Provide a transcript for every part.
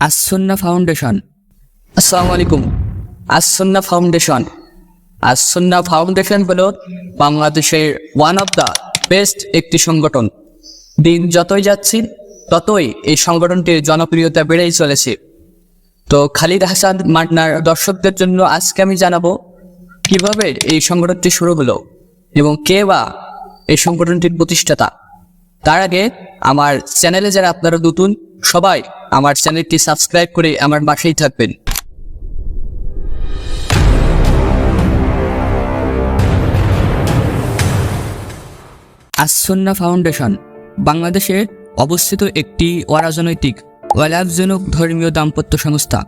Assunnah foundation. আসসালামু আলাইকুম। Assunnah foundation হলো বাংলাদেশের ওয়ান অফ দ্য বেস্ট একটি সংগঠন। দিন যতই যাচ্ছে ততই এই সংগঠনটির জনপ্রিয়তা বেড়েই চলেছে। তো খালিদ হাসান মান্নার দর্শকদের জন্য আজকে আমি জানাবো কিভাবে এই সংগঠনটি শুরু হলো এবং কে বা এই সংগঠনটির প্রতিষ্ঠাতা। তার আগে আমার চ্যানেলে যারা আপনারা নতুন, সবাই আমার চ্যানেলটি সাবস্ক্রাইব করে আমার পাশেই থাকবেন। আসসুন্নাহ ফাউন্ডেশন বাংলাদেশে অবস্থিত একটি অরাজনৈতিক অলাভজনক ধর্মীয় দাম্পত্য সংস্থা।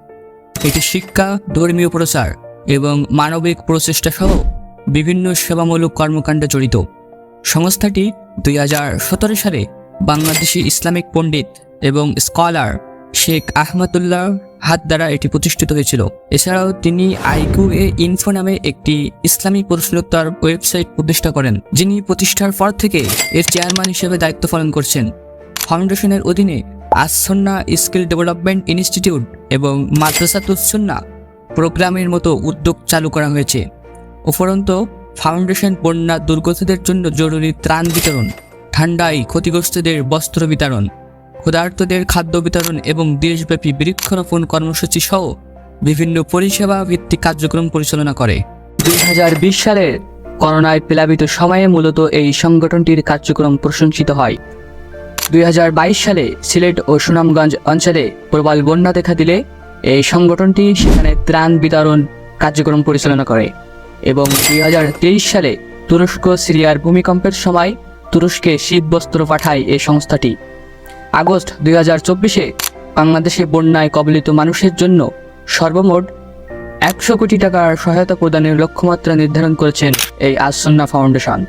এটি শিক্ষা, ধর্মীয় প্রচার এবং মানবিক প্রচেষ্টা সহ বিভিন্ন সেবামূলক কর্মকাণ্ডে জড়িত। সংস্থাটি 2017 সালে বাংলাদেশি ইসলামিক পণ্ডিত এবং স্কলার শেখ আহমদুল্লাহ হাত দ্বারা এটি প্রতিষ্ঠিত হয়েছিল। এছাড়াও তিনি IQA ইনফো নামে একটি ইসলামী প্রশ্নোত্তর ওয়েবসাইট প্রতিষ্ঠা করেন, যিনি প্রতিষ্ঠার পর থেকে এর চেয়ারম্যান হিসেবে দায়িত্ব পালন করছেন। ফাউন্ডেশনের অধীনে আসসুন্নাহ স্কিল ডেভেলপমেন্ট ইনস্টিটিউট এবং মাদ্রাসাতুস সুন্নাহ প্রোগ্রামের মতো উদ্যোগ চালু করা হয়েছে। উপরন্তু ফাউন্ডেশন বন্যা দুর্গতদের জন্য জরুরি ত্রাণ বিতরণ, ঠান্ডায় ক্ষতিগ্রস্তদের বস্ত্র বিতরণ, ক্ষুধার্তদের খাদ্য বিতরণ এবং দেশব্যাপী বৃক্ষরোপণ কর্মসূচি সহ বিভিন্ন পরিষেবা ভিত্তিক কার্যক্রম পরিচালনা করে। 2020 সালের করোনায় প্লাবিত সময়ে মূলত এই সংগঠনটির কার্যক্রম প্রশংসিত হয়। 2022 সালে সিলেট ও সুনামগঞ্জ অঞ্চলে প্রবল বন্যা দেখা দিলে এই সংগঠনটি সেখানে ত্রাণ বিতরণ কার্যক্রম পরিচালনা করে এবং 2023 সালে তুরস্ক সিরিয়ার ভূমিকম্পের সময় তুরস্কে শীতবস্ত্র পাঠায় এই সংস্থাটি। আগস্ট 2024-এ বাংলাদেশে বন্যায় কবলিত মানুষের জন্য সর্বমোট 100 কোটি টাকার সহায়তা প্রদানের লক্ষ্যমাত্রা নির্ধারণ করেছেন এই আসসুন্নাহ ফাউন্ডেশন।